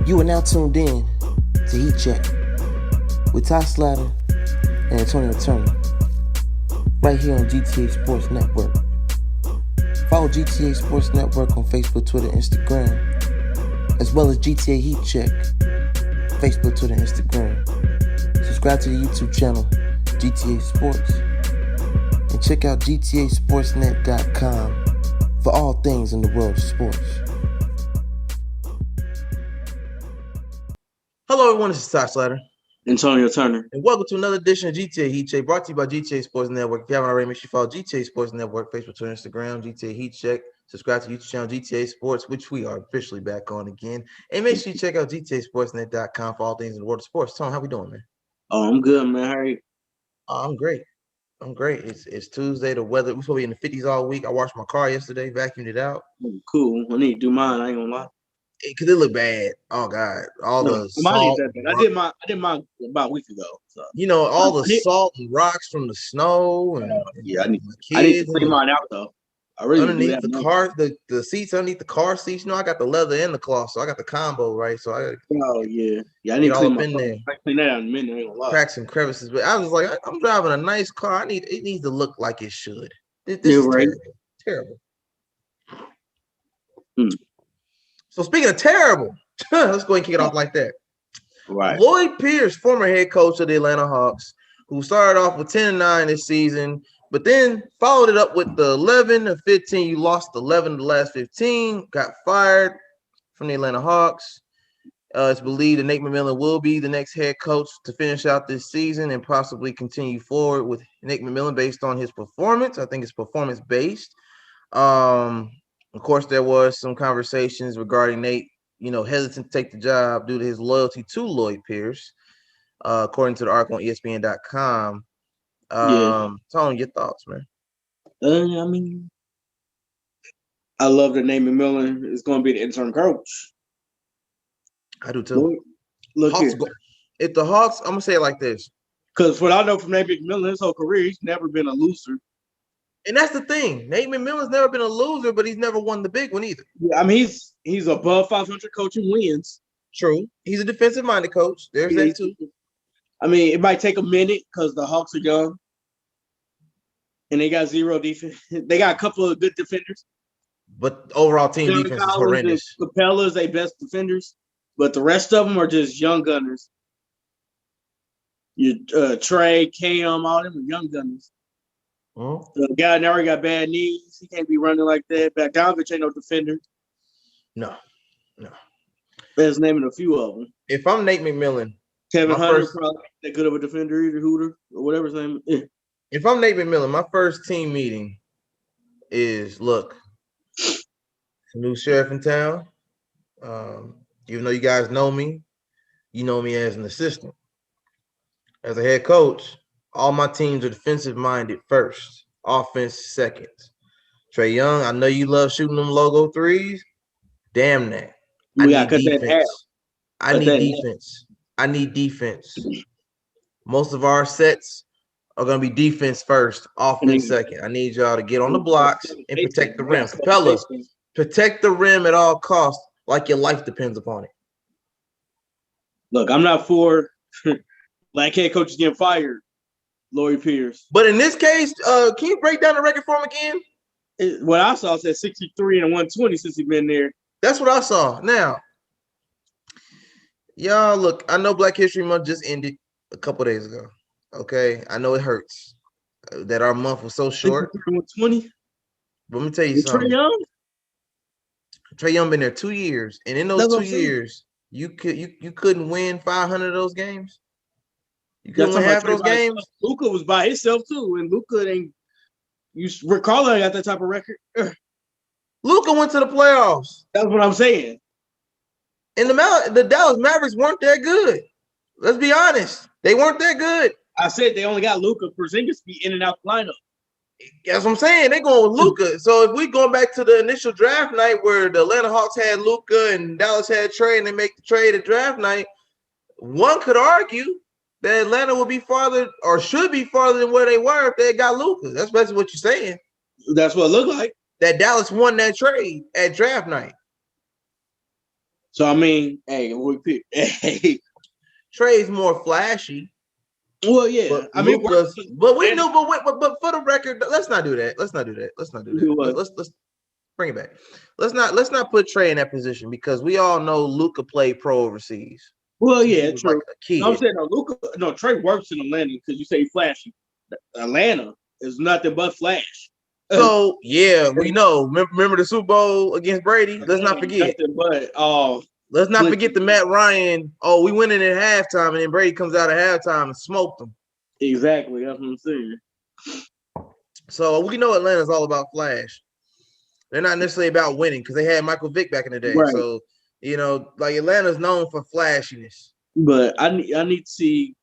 You are now tuned in to Heat Check with Ty Slatter and Antonio Turner, right here on GTA Sports Network. Follow GTA Sports Network on Facebook, Twitter, Instagram, as well as GTA Heat Check, Facebook, Twitter, Instagram. Subscribe to the YouTube channel, GTA Sports, and check out GTASportsNet.com for all things in the world of sports. Hello, everyone. This is Ty Slatter. Antonio Turner. And welcome to another edition of GTA Heat Check, brought to you by GTA Sports Network. If you haven't already, make sure you follow GTA Sports Network, Facebook, Twitter, Instagram, GTA Heat Check. Subscribe to YouTube channel GTA Sports, which we are officially back on again. And make sure you check out GTASportsNet.com for all things in the world of sports. Tom, how we doing, man? Oh, I'm good, man. How are you? I'm great. It's Tuesday. The weather, we're supposed to be in the 50s all week. I washed my car yesterday, vacuumed it out. Cool. I need to do mine. I ain't gonna lie. Because it looked bad. Oh, God. The salt. That bad. I did mine about a week ago. So. All the salt and rocks from the snow. And I need to clean mine out, though. I really underneath the car, the seats underneath the car seats. I got the leather and the cloth, so I got the combo, right? So I I need to clean in there. I clean that out in a minute. I ain't gonna lie. Cracks and crevices, but I was like, I'm driving a nice car. It needs to look like it should. This is right. Terrible. So speaking of terrible, let's go ahead and kick it off like that. Right. Lloyd Pierce, former head coach of the Atlanta Hawks, who started off with 10-9 this season, but then followed it up with the 11-15. You lost 11 of the last 15, got fired from the Atlanta Hawks. It's believed that Nate McMillan will be the next head coach to finish out this season and possibly continue forward with Nate McMillan based on his performance. I think it's performance-based. Of course, there was some conversations regarding Nate, hesitant to take the job due to his loyalty to Lloyd Pierce, according to the article on ESPN.com. Tony, your thoughts, man? I love that Nate McMillan is going to be the interim coach. I do too. Look Hawks here. If the Hawks, I'm going to say it like this. Because what I know from Nate McMillan, his whole career, he's never been a loser. And that's the thing. Nate McMillan's never been a loser, but he's never won the big one either. Yeah, he's above 500 coaching wins. True. He's a defensive-minded coach. There's that too. It might take a minute because the Hawks are young. And they got zero defense. They got a couple of good defenders. But overall team defense is horrendous. Capella's their best defenders. But the rest of them are just young gunners. Trey, Cam, all them are young gunners. The guy now got bad knees. He can't be running like that. Bogdanovich ain't no defender. No. There's naming a few of them. If I'm Nate McMillan, Kevin Hunter probably not that good of a defender either, Hooter or whatever his name is. Yeah. If I'm Nate McMillan, my first team meeting is, look, new sheriff in town. Even though you guys know me, you know me as an assistant. As a head coach, all my teams are defensive-minded first, offense second. Trae Young, I know you love shooting them logo threes. Damn that. I need defense. I need defense. Most of our sets are going to be defense first, offense second. I need y'all to get on the blocks and protect the rim. Capella, protect the rim at all costs like your life depends upon it. Look, I'm not for black head coaches getting fired. Lloyd Pierce. But in this case, can you break down the record for him again? What I saw said 63 and 120 since he's been there. That's what I saw. Now, y'all, look, I know Black History Month just ended a couple days ago. Okay, I know it hurts that our month was so short. 120. But let me tell you something. Trae Young been there 2 years, and in those 2 years, you couldn't win 500 of those games. You couldn't win half of those games. Luka was by himself too, and Luka ain't. Rick Carlisle got that type of record. Luka went to the playoffs. That's what I'm saying. And the Dallas Mavericks weren't that good. Let's be honest, they weren't that good. I said they only got Luka. Porzingis be in and out the lineup. That's what I'm saying. They're going with Luka. So if we go back to the initial draft night where the Atlanta Hawks had Luka and Dallas had Trey, and they make the trade at draft night, one could argue that Atlanta will be farther or should be farther than where they were if they had got Luka. That's basically what you're saying. That's what it looked like. That Dallas won that trade at draft night. So I mean, hey, hey, Trey's more flashy. Well, yeah. But I mean, but we knew, but for the record, let's not do that. Let's not do that. Let's bring it back. Let's not put Trey in that position because we all know Luka played pro overseas. Well, yeah, true. Like a kid. No, I'm saying Trey works in Atlanta because you say flashy. Atlanta is nothing but flash. So yeah, we know. Remember the Super Bowl against Brady? Let's not forget. Let's not forget the Matt Ryan. Oh, we went in at halftime, and then Brady comes out at halftime and smoked them. Exactly, that's what I'm saying. So we know Atlanta's all about flash. They're not necessarily about winning because they had Michael Vick back in the day. Right. So like Atlanta's known for flashiness. But I need to see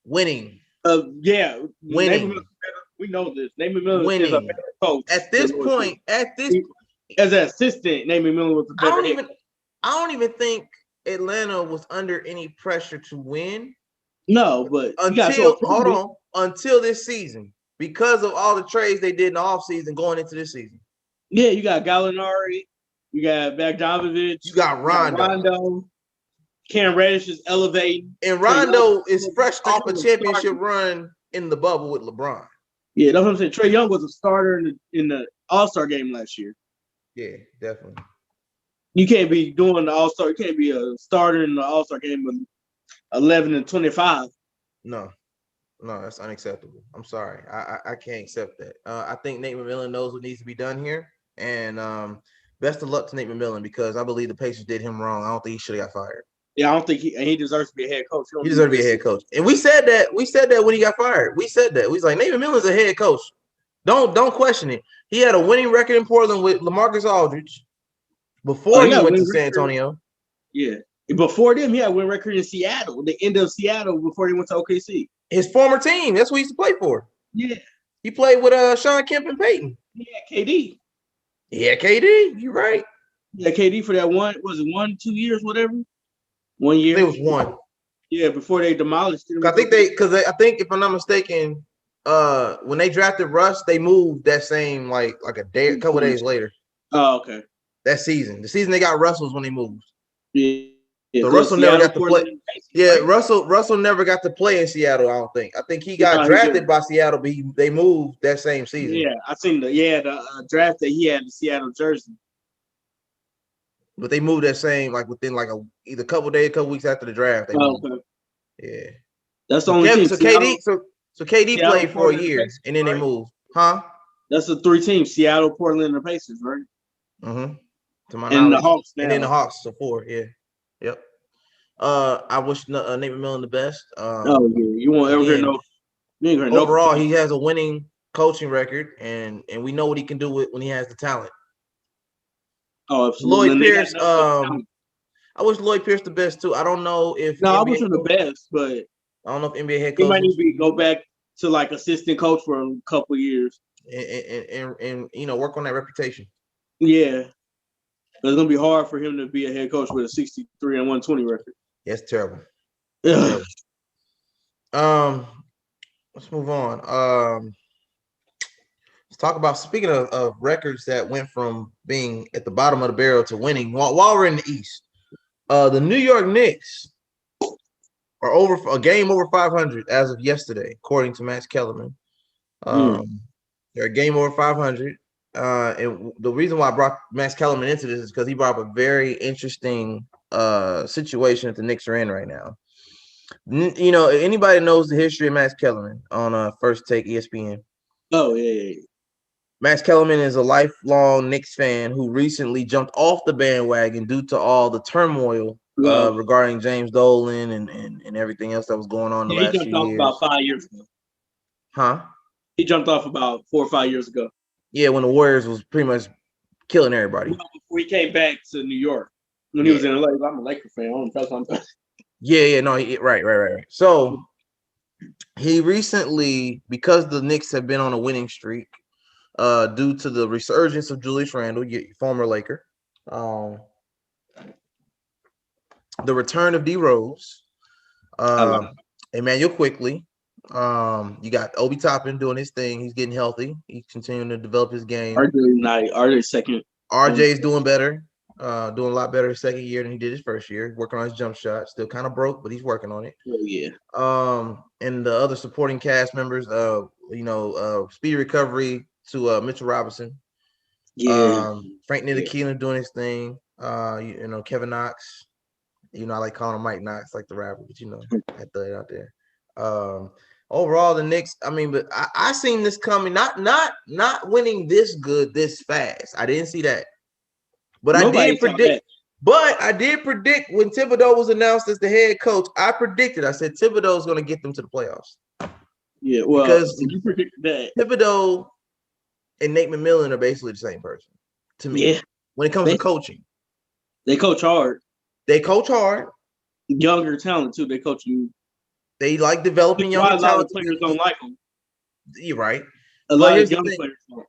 winning. Yeah, winning. We know this. Naaman Miller is a better coach. At this point, as an assistant, Naaman Miller was a better I don't even think Atlanta was under any pressure to win. No, but until this season, because of all the trades they did in the offseason going into this season. Yeah, you got Gallinari, you got Bogdanovich, you got Rondo. Cam Reddish is elevating. And Rondo is fresh off a championship run in the bubble with LeBron. Yeah, that's what I'm saying. Trae Young was a starter in the All-Star game last year. Yeah, definitely. You can't be doing the All-Star. You can't be a starter in the All-Star game with 11 and 25. No, that's unacceptable. I'm sorry. I can't accept that. I think Nate McMillan knows what needs to be done here. And best of luck to Nate McMillan because I believe the Pacers did him wrong. I don't think he should have got fired. Yeah, I don't think he deserves to be a head coach. He deserves to be a head coach. And we said that when he got fired. We said that. We was like, Nate McMillan's a head coach. Don't question it. He had a winning record in Portland with LaMarcus Aldridge before he went to San Antonio. Yeah. Before them, he had a winning record in Seattle, the end of Seattle before he went to OKC. His former team. That's what he used to play for. Yeah. He played with Sean Kemp and Peyton. Yeah, KD. Yeah, KD. You're right. Yeah, KD for that 1, 2 years, whatever. 1 year. It was one. Yeah, before they demolished him. I think I think if I'm not mistaken, when they drafted Russ, they moved that same like a couple days later. Oh, okay. That season. The season they got Russell was when they moved. Yeah. So Russell never got to play. Yeah, Russell never got to play in Seattle, I don't think. I think he got drafted by Seattle, but they moved that same season. Yeah, I seen the draft that he had in Seattle jersey. But they moved that same within either couple weeks after the draft. They moved. Okay. Yeah. That's the only team. So KD played for a year and then they moved. Huh? That's the 3 teams: Seattle, Portland, and the Pacers, right? Mm-hmm. To my knowledge. The Hawks now. And then the Hawks, so 4, yeah. Yep. I wish Nate McMillan the best. Yeah. You won't ever hear no. Overall, he has a winning coaching record, and we know what he can do when he has the talent. Oh, absolutely. Lloyd Pierce. I wish Lloyd Pierce the best too. I don't know if. No, I wish him the best, but I don't know if NBA head coach. He might need to go back to assistant coach for a couple of years, and work on that reputation. Yeah, it's gonna be hard for him to be a head coach with a 63 and 120 record. Yeah, it's terrible. Yeah. Let's move on. Let's talk about speaking of records that went from being at the bottom of the barrel to winning while we're in the East. The New York Knicks are over a game over 500 as of yesterday, according to Max Kellerman. They're a game over 500. And the reason why I brought Max Kellerman into this is because he brought up a very interesting situation that the Knicks are in right now. Anybody knows the history of Max Kellerman on First Take ESPN? Oh, yeah. Max Kellerman is a lifelong Knicks fan who recently jumped off the bandwagon due to all the turmoil regarding James Dolan and everything else that was going on the last few years. He jumped off about 5 years ago. Huh? He jumped off about 4 or 5 years ago. Yeah, when the Warriors was pretty much killing everybody. Before he came back to New York. When he was in LA, I'm a Laker fan. I don't know something. Yeah, no, right. So he recently, because the Knicks have been on a winning streak, due to the resurgence of Julius Randle, former Laker, the return of D Rose, Emmanuel Quickley, you got Obi Toppin doing his thing. He's getting healthy. He's continuing to develop his game. RJ's second. RJ's doing better. doing a lot better his second year than he did his first year. Working on his jump shot, still kind of broke, but he's working on it. Oh yeah. And the other supporting cast members, speedy recovery to Mitchell Robinson. Yeah. Frank Ntilikina doing his thing. Kevin Knox. I like calling him Mike Knox, like the rapper, but I throw it out there. Overall, the Knicks. I mean, but I seen this coming. Not winning this good this fast. I didn't see that, but Nobody I did predict. But I did predict when Thibodeau was announced as the head coach. I said Thibodeau is going to get them to the playoffs. Yeah, well, because you predicted that Thibodeau and Nate McMillan are basically the same person to me. Yeah. When it comes to coaching, they coach hard. They coach hard. Younger talent too. They coach you. They like developing younger talent. A lot of players don't like them. You're right. A lot of young players don't.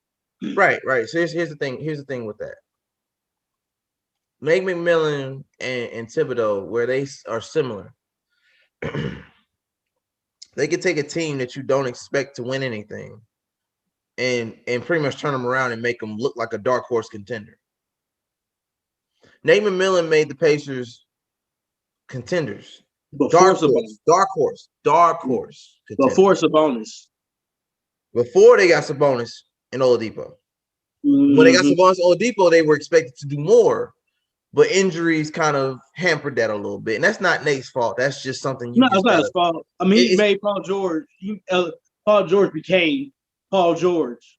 Right. So here's the thing. Here's the thing with that. Nate McMillan and Thibodeau, where they are similar, they could take a team that you don't expect to win anything and pretty much turn them around and make them look like a dark horse contender. Nate McMillan made the Pacers contenders. Dark horse. Before Sabonis. Before they got Sabonis and Oladipo. Mm-hmm. When they got Sabonis and Oladipo, they were expected to do more. But injuries kind of hampered that a little bit. And that's not Nate's fault. That's just something you it's not his fault. I mean, he made Paul George. Paul George became Paul George.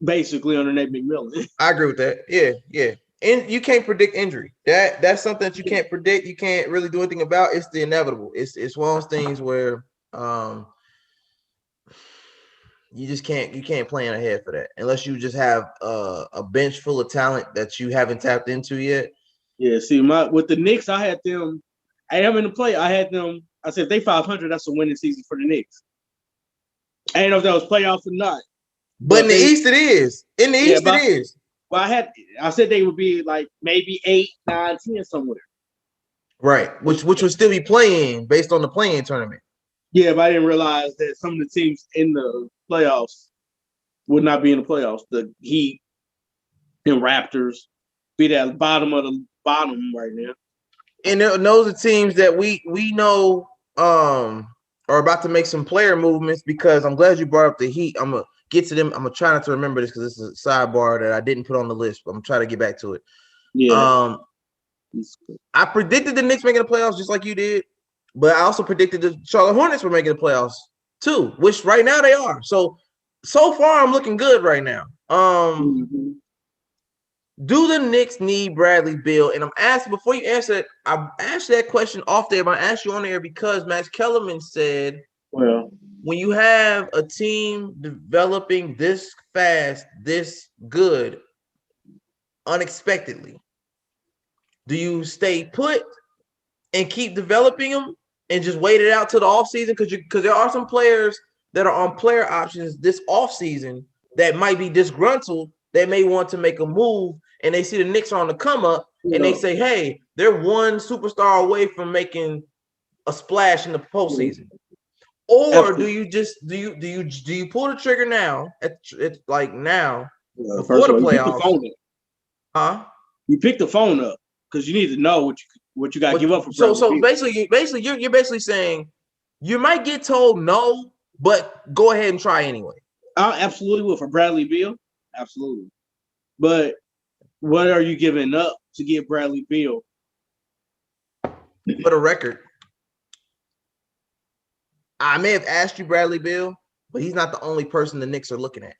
Basically under Nate McMillan. I agree with that. Yeah. And you can't predict injury. That's something that you can't predict. You can't really do anything about. It's the inevitable. It's one of those things where you just can't plan ahead for that unless you just have a bench full of talent that you haven't tapped into yet. Yeah, see, with the Knicks, I had them. I am in the play. I had them. I said if they 500, that's a winning season for the Knicks. I didn't know if that was playoffs or not. But in the East, it is. In the East, it is. Well, I said they would be like maybe 8, 9, 10 somewhere. Right, which would still be playing based on the play-in tournament. Yeah, but I didn't realize that some of the teams in the playoffs would not be in the playoffs. The Heat and Raptors be at the bottom of the bottom right now. And those are teams that we know are about to make some player movements because I'm glad you brought up the Heat. I'm going to get to them. I'm going to try not to remember this because this is a sidebar that I didn't put on the list, but I'm trying to get back to it. Yeah. I predicted the Knicks making the playoffs just like you did, but I also predicted the Charlotte Hornets were making the playoffs too, which right now they are. So far I'm looking good right now. Do the Knicks need Bradley Beal? And I'm asking before you answer it, I asked that question off there, but I asked you on air because Mccollum said, well, when you have a team developing this fast, this good, unexpectedly, do you stay put and keep developing them and just wait it out till the offseason? Because there are some players that are on player options this offseason that might be disgruntled, that may want to make a move, and they see the Knicks are on the come up, and they say, hey, they're one superstar away from making a splash in the postseason. Or do you just do you pull the trigger now? It's like now before the playoffs. You pick the phone up because you need to know what you got to give up for. So basically, you're basically saying you might get told no, but go ahead and try anyway. I absolutely will for Bradley Beal, absolutely. But what are you giving up to get Bradley Beal? For the record, I may have asked you Bradley Beal, but he's not the only person the Knicks are looking at.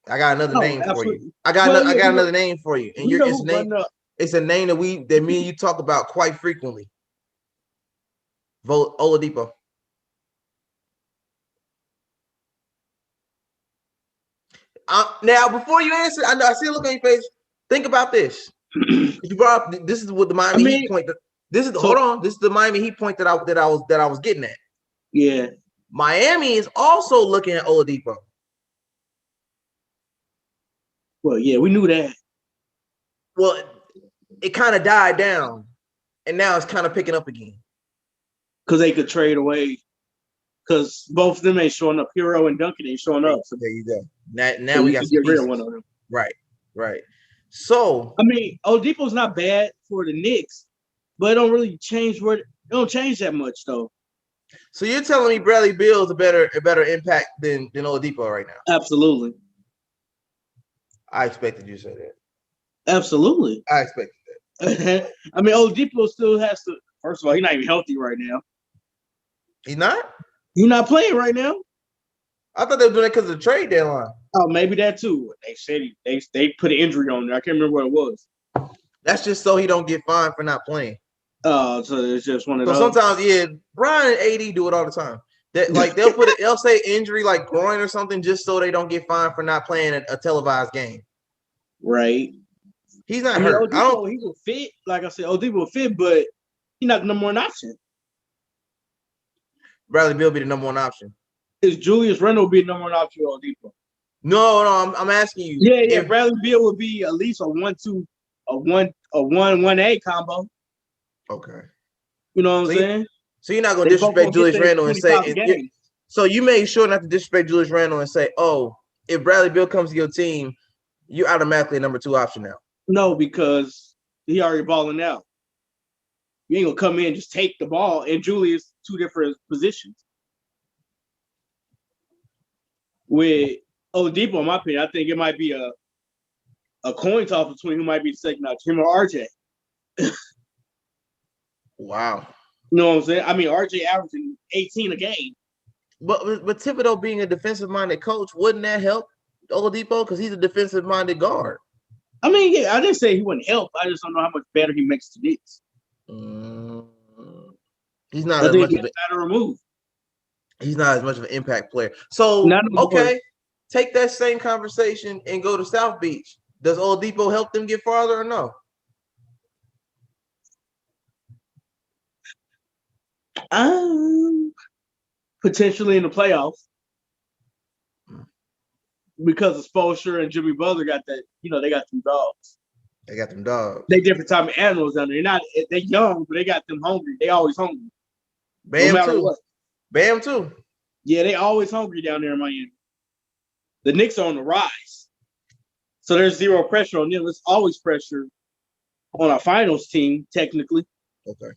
I got another name for you. I got another name for you, and it's a name that me and you talk about quite frequently. Oladipo. Now, before you answer, I see a look on your face. Think about this. You brought up, this is what the Miami Heat point. This is the Miami Heat point that I was getting at. Yeah. Miami is also looking at Oladipo. Well, yeah, we knew that. Well, it kind of died down, and now it's kind of picking up again. Because they could trade away. Because both of them ain't showing up. Hero and Duncan ain't showing up. So there you go. Now we got to get rid of one of them. Right. So I mean, Oladipo's not bad for the Knicks, but it don't really change it don't change that much though. So you're telling me Bradley Beal is a better impact than Oladipo right now? Absolutely. I expected you to say that. Absolutely. I expected that. I mean, Oladipo still has to. First of all, he's not even healthy right now. He's not? He's not playing right now. I thought they were doing it because of the trade deadline. Oh, maybe that too. They said they put an injury on there. I can't remember what it was. That's just so he don't get fined for not playing. So it's just one of those. So sometimes, yeah, Brian and AD do it all the time. That like they'll say injury like groin or something just so they don't get fined for not playing a televised game. Right. He's not hurt. Oladipo, he will fit. Like I said, Oladipo will fit, but he's not the number one option. Bradley Beal be the number one option. Is Julius Randle be the number one option for Oladipo? No, I'm asking you. Yeah. Bradley Beal would be at least a 1-2, a 1-1-1A combo. Okay. You know what I'm saying? So you're not gonna disrespect Julius Randle and say. So you made sure not to disrespect Julius Randle and say, "Oh, if Bradley Beal comes to your team, you're automatically a number 2 option now." No, because he already balling out. You ain't gonna come in and just take the ball. And Julius, 2 different positions. With Oladipo, in my opinion, I think it might be a coin toss between who might be the second option, him or RJ. Wow. You know what I'm saying? I mean, RJ averaging 18 a game. But Thibodeau being a defensive-minded coach, wouldn't that help Oladipo? Because he's a defensive-minded guard. I mean, yeah, I didn't say he wouldn't help. I just don't know how much better he makes the Knicks. He's not as much of He's not as much of an impact player. So, okay, take that same conversation and go to South Beach. Does Oladipo help them get farther or no? Potentially in the playoffs. Because of Spoelstra and Jimmy Butler got that, they got them dogs. They got them dogs. They different type of animals down there. They're young, but they got them hungry. They always hungry. Bam no matter too. What. Bam too. Yeah, they always hungry down there in Miami. The Knicks are on the rise. So there's zero pressure on them. There's always pressure on our finals team, technically. Okay.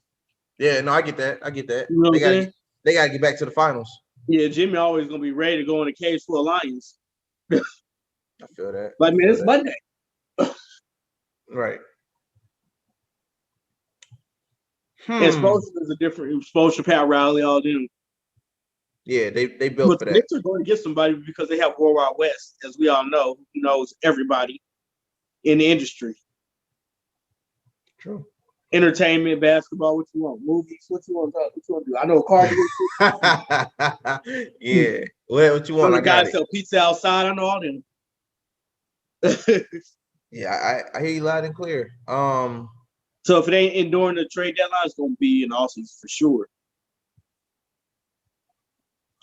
Yeah, no, I get that. You know they gotta get back to the finals. Yeah, Jimmy always gonna be ready to go in a cage full of lions. I feel that. Like, man, it's Monday. Right. And Spoelstra is a different Spoelstra, Pat Riley, all them. Yeah, they built for that. The Knicks are going to get somebody because they have World Wide West, as we all know, who knows everybody in the industry. True. Entertainment, basketball, what you want? Movies, what you want to do? I know Cardi. Yeah. What you want? I got sell pizza outside. I know all them. Yeah, I hear you loud and clear. So if it ain't during the trade deadline, it's gonna be in Austin for sure.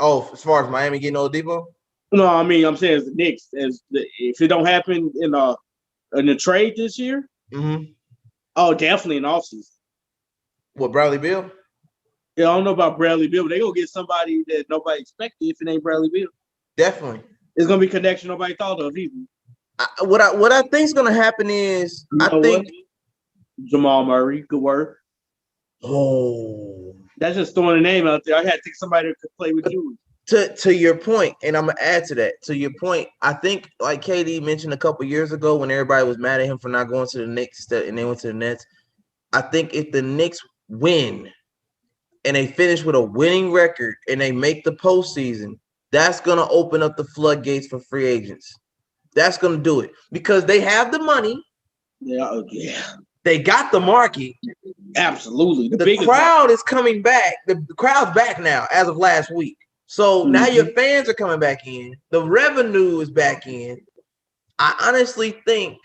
Oh, as far as Miami getting Oladipo? No, I mean I'm saying as the Knicks, if it don't happen in the trade this year, oh, definitely in offseason. What, Bradley Beal? Yeah, I don't know about Bradley Beal, but they gonna get somebody that nobody expected if it ain't Bradley Beal. Definitely. It's gonna be a connection nobody thought of either. What I think is gonna happen is Jamal Murray, good work. Oh, that's just throwing a name out there. I had to think somebody that could play with you. To your point, and I'm gonna add to that. To your point, I think like KD mentioned a couple years ago when everybody was mad at him for not going to the Knicks and they went to the Nets. I think if the Knicks win and they finish with a winning record and they make the postseason, that's gonna open up the floodgates for free agents. That's gonna do it because they have the money. Yeah. They got the market. Absolutely. The crowd is coming back. The crowd's back now as of last week. So now your fans are coming back in. The revenue is back in. I honestly think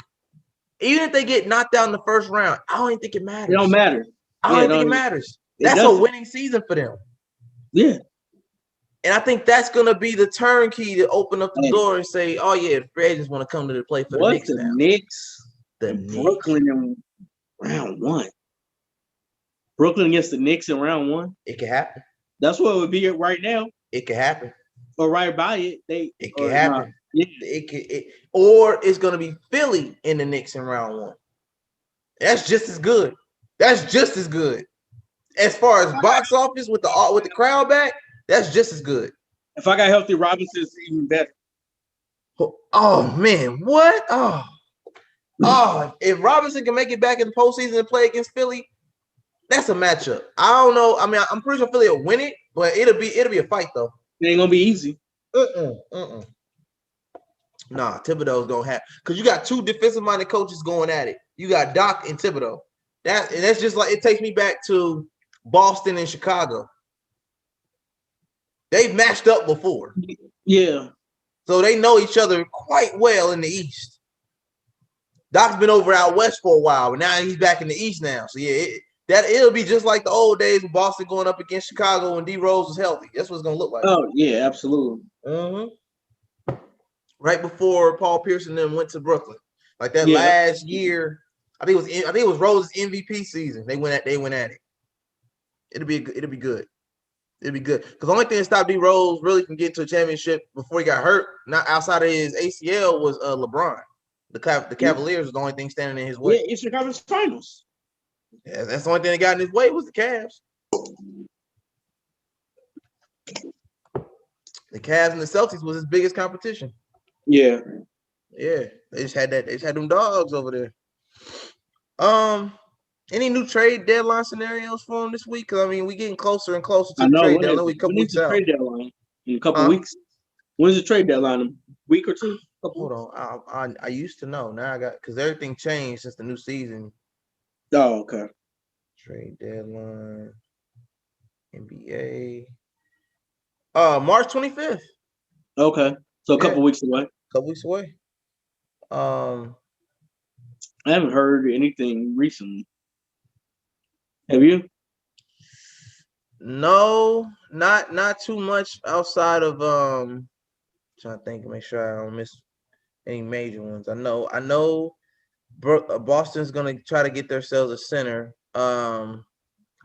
even if they get knocked out in the first round, I don't even think it matters. It don't matter. I don't think it matters. That's a winning season for them. Yeah. And I think that's going to be the turnkey to open up the door and say, oh, yeah, the free agents want to come to the play for the Knicks now. The Brooklyn in round 1. Brooklyn against the Knicks in round 1. It could happen. That's what it would be right now. It could happen. Or right by it. It could happen. Or it's gonna be Philly in the Knicks in round 1. That's just as good. That's just as good. As far as box office with the crowd back, that's just as good. If I got healthy, Robinson is even better. Oh man, what? If Robinson can make it back in the postseason and play against Philly, that's a matchup. I don't know. I mean, I'm pretty sure Philly will win it, but it'll be a fight though. It ain't gonna be easy. Nah, Thibodeau's gonna have because you got 2 defensive-minded coaches going at it. You got Doc and Thibodeau. That's just like it takes me back to Boston and Chicago. They've matched up before. Yeah. So they know each other quite well in the East. Doc's been over out west for a while, but now he's back in the East now. So yeah, it'll be just like the old days with Boston going up against Chicago when D Rose was healthy. That's what it's gonna look like. Oh yeah, absolutely. Right before Paul Pierce and them went to Brooklyn, like that last year. I think it was Rose's MVP season. They went at it. It'll be good. It'll be good because the only thing that stopped D Rose really from getting to a championship before he got hurt, not outside of his ACL, was LeBron. The Cavaliers was the only thing standing in his way. Yeah, it's the conference finals. Yeah, that's the only thing that got in his way was the Cavs. The Cavs and the Celtics was his biggest competition. Yeah. They just had that. They just had them dogs over there. Any new trade deadline scenarios for him this week? Because I mean, we getting closer and closer to the trade deadline. We a couple weeks out. Trade deadline in a couple weeks. When's the trade deadline? A week or two? Hold on. I used to know. Now I got because everything changed since the new season. Oh, okay. Trade deadline. NBA. March 25th. Okay. So a couple weeks away. I haven't heard anything recently. Have you? No, not too much outside of trying to think, make sure I don't miss any major ones. I know Boston's gonna try to get themselves a center. I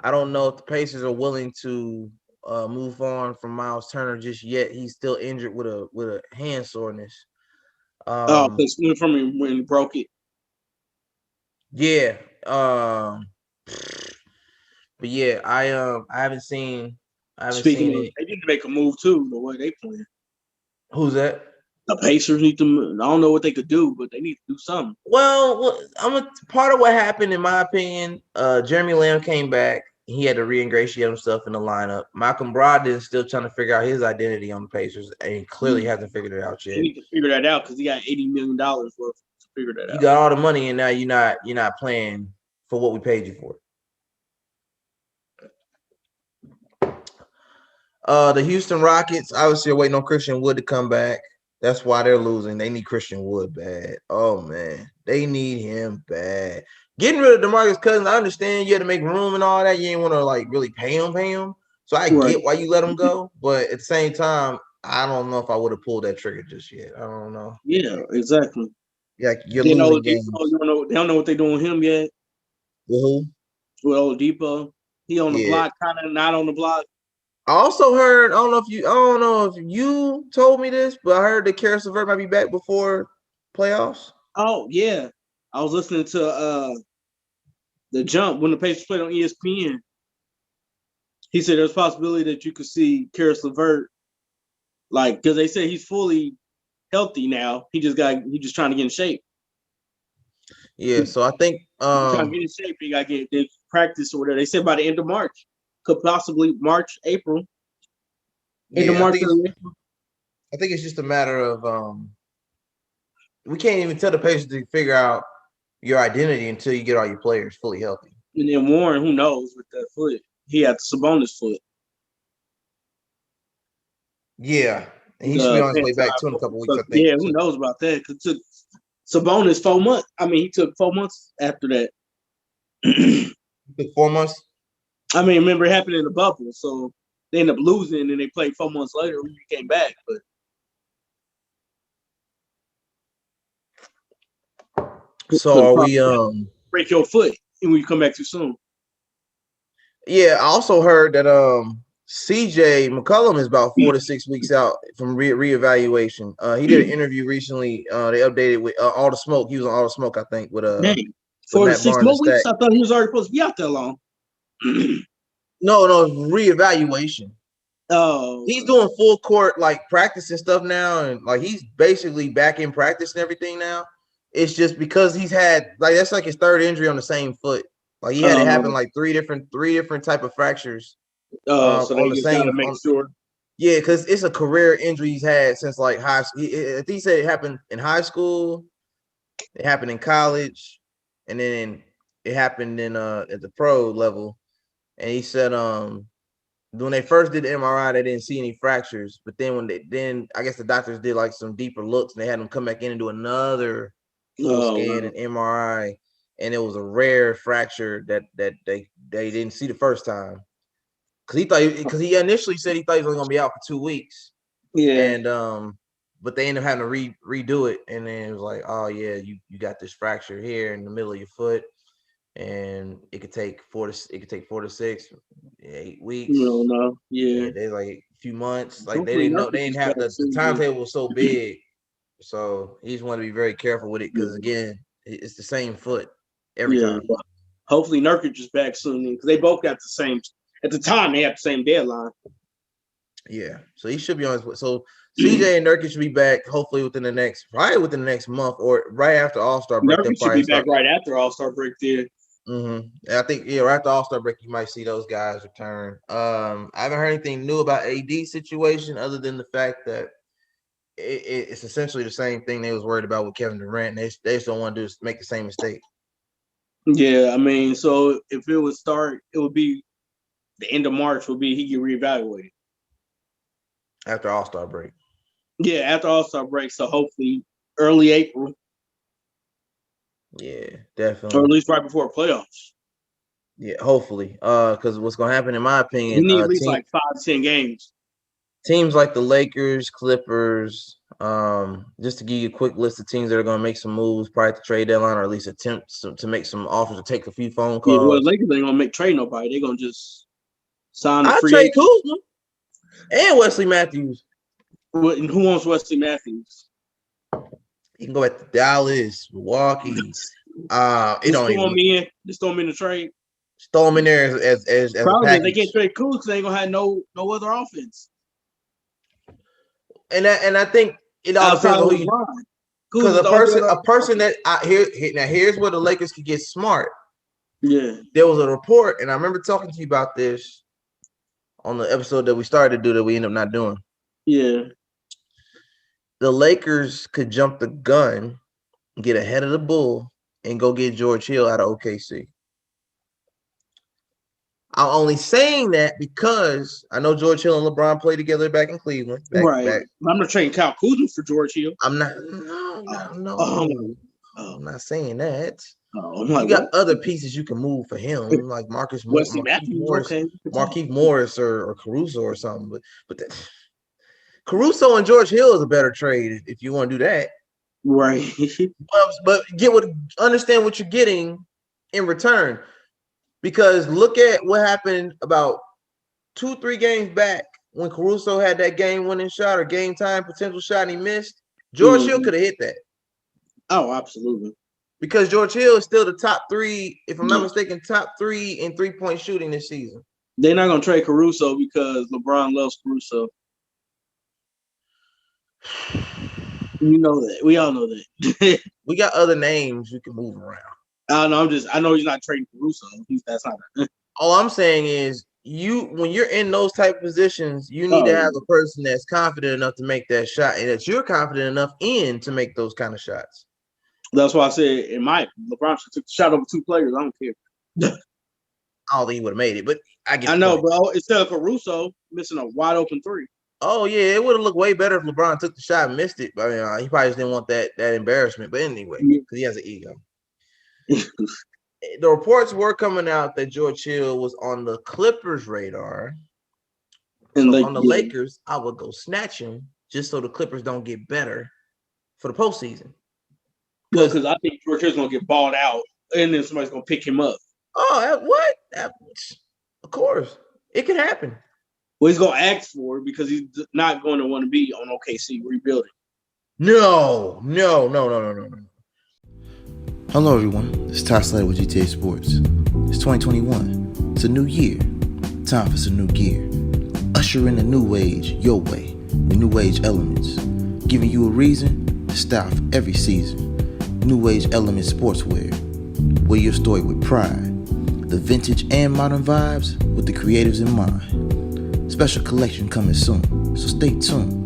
don't know if the Pacers are willing to move on from Miles Turner just yet. He's still injured with a hand soreness. Because from when he broke it. Yeah. But yeah, I haven't seen it. They need to make a move too, the way they playing. Who's that? The Pacers need to move. I don't know what they could do, but they need to do something. Well, part of what happened, in my opinion, Jeremy Lamb came back. He had to re-ingratiate himself in the lineup. Malcolm Brogdon is still trying to figure out his identity on the Pacers, and he clearly hasn't figured it out yet. He need to figure that out because he got $80 million worth to figure that out. You got all the money, and now you're not playing for what we paid you for. The Houston Rockets obviously are waiting on Christian Wood to come back. That's why they're losing. They need Christian Wood bad. Oh man, they need him bad. Getting rid of DeMarcus Cousins, I understand you had to make room and all that. You ain't want to like really pay him. So I get why you let him go, but at the same time, I don't know if I would have pulled that trigger just yet. I don't know. Yeah, exactly. Yeah, you're losing games. They don't know what they're doing with him yet. With who? With Oladipo. He on the block, kind of not on the block. I also heard, I don't know if you told me this, but I heard that Karis LeVert might be back before playoffs. Oh, yeah. I was listening to The Jump when the Pacers played on ESPN. He said there's a possibility that you could see Karis LeVert, like, because they say he's fully healthy now. He just trying to get in shape. Yeah, so I think trying to get in shape, he got to get practice or whatever. They said by the end of March. Could possibly March, April. I think it's just a matter of we can't even tell the Pacers to figure out your identity until you get all your players fully healthy. And then Warren, who knows with that foot? He had the Sabonis foot. Yeah, and he should be on his way back too in a couple weeks. I think. Yeah, who knows about that? Because it took Sabonis 4 months. I mean, he took 4 months after that. Took 4 months. I mean, remember it happened in the bubble, so they ended up losing, and they played 4 months later when he came back. But so are we break your foot and when you come back too soon? Yeah, I also heard that CJ McCollum is about 4 to 6 weeks out from reevaluation. He did an interview recently. They updated with All the Smoke. He was on All the Smoke, I think, with Dang. with 4 to Matt 6 Barnes and more Stack. weeks? I thought he was already supposed to be out that long. No, reevaluation. Oh, He's doing full court like practice and stuff now, and like he's basically back in practice and everything now. It's just because he's had like that's like his third injury on the same foot. Like he had it happen like three different type of fractures. So they On the just gotta same make sure. yeah, because it's a career injury he's had since like high school. I think he said it happened in high school, it happened in college, and then it happened in at the pro level. And he said when they first did the MRI, they didn't see any fractures. But then I guess the doctors did like some deeper looks and they had them come back in and do another full scan and MRI. And it was a rare fracture that they didn't see the first time. Because he initially said he thought he was only gonna be out for 2 weeks. Yeah. And but they ended up having to redo it. And then it was like, oh yeah, you got this fracture here in the middle of your foot. And it could take 4 to 6, 8 weeks. You don't know. Yeah. They like a few months. Like they didn't know, they didn't have the timetable was so big. So he just wanted to be very careful with it because again, it's the same foot every time. Hopefully Nurkic is back soon because they both got the same at the time they have the same deadline. Yeah. So he should be on his so CJ and Nurkic should be back hopefully within the next month or right after All-Star break. Nurkic should be back right after All-Star break there. Mm-hmm. I think right after All-Star break, you might see those guys return. I haven't heard anything new about AD situation other than the fact that it's essentially the same thing they was worried about with Kevin Durant. They just don't want to make the same mistake. Yeah, I mean, so if it would start, it would be the end of March. Would be he get reevaluated after All-Star break. Yeah, after All-Star break. So hopefully early April. Yeah, definitely. Or at least right before playoffs. Yeah, hopefully. Because what's gonna happen, in my opinion, we need at least like 5-10 games. Teams like the Lakers, Clippers. Just to give you a quick list of teams that are gonna make some moves prior to trade deadline, or at least attempt to make some offers or take a few phone calls. Yeah, well, the Lakers ain't gonna make trade nobody. They're gonna just sign the free trade Kuzma and Wesley Matthews. Who wants Wesley Matthews? You can go back to Dallas, Milwaukee. It don't even just throw him in the trade. Just throw him in there as Probably a package. They can't trade Kuz because they ain't gonna have no other offense. And I think it all depends on who you. Because a person that here's where the Lakers could get smart. Yeah, there was a report, and I remember talking to you about this on the episode that we started to do that we ended up not doing. Yeah. The Lakers could jump the gun, get ahead of the bull, and go get George Hill out of OKC. I'm only saying that because I know George Hill and LeBron played together back in Cleveland. Right. I'm not trading Kyle Kuzma for George Hill. I'm not. No. I'm not saying that. You got other pieces you can move for him, like Marcus Morris, Markieff Morris, or Caruso or something. But Caruso and George Hill is a better trade if you want to do that. Right. but understand what you're getting in return. Because look at what happened about 2-3 games back when Caruso had that game-winning shot or game-time potential shot and he missed. George Hill could have hit that. Oh, absolutely. Because George Hill is still the top 3, if I'm not mistaken, top 3 in three-point shooting this season. They're not going to trade Caruso because LeBron loves Caruso. You know that. We all know that. We got other names we can move around. I know he's not trading Caruso. That's not. All I'm saying is when you're in those type of positions, you need to have a person that's confident enough to make that shot and that you're confident enough to make those kind of shots. That's why I said LeBron took the shot over 2 players. I don't care. I don't think he would have made it, but I know, but instead of Caruso missing a wide open 3. Oh yeah, it would have looked way better if LeBron took the shot and missed it. But he probably just didn't want that embarrassment. But anyway, because he has an ego. The reports were coming out that George Hill was on the Clippers' radar. And on the Lakers, I would go snatch him just so the Clippers don't get better for the postseason. Because I think George Hill's gonna get balled out, and then somebody's gonna pick him up. Oh, what? Of course, it can happen. Well, he's gonna ask for it because he's not going to want to be on OKC rebuilding. No. Hello, everyone. It's Ty Slater with GTA Sports. It's 2021. It's a new year. Time for some new gear. Usher in a new age your way with New Age Elements, giving you a reason to style for every season. New Age Elements Sportswear. Wear your story with pride. The vintage and modern vibes with the creatives in mind. Special collection coming soon, so stay tuned.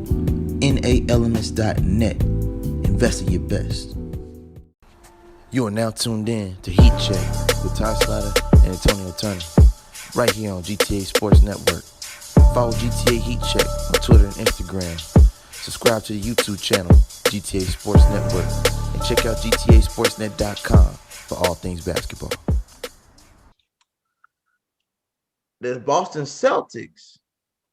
NAElements.net. Invest in your best. You are now tuned in to Heat Check with Ty Slater and Antonio Turner, right here on GTA Sports Network. Follow GTA Heat Check on Twitter and Instagram. Subscribe to the YouTube channel, GTA Sports Network, and check out GTASportsNet.com for all things basketball. The Boston Celtics,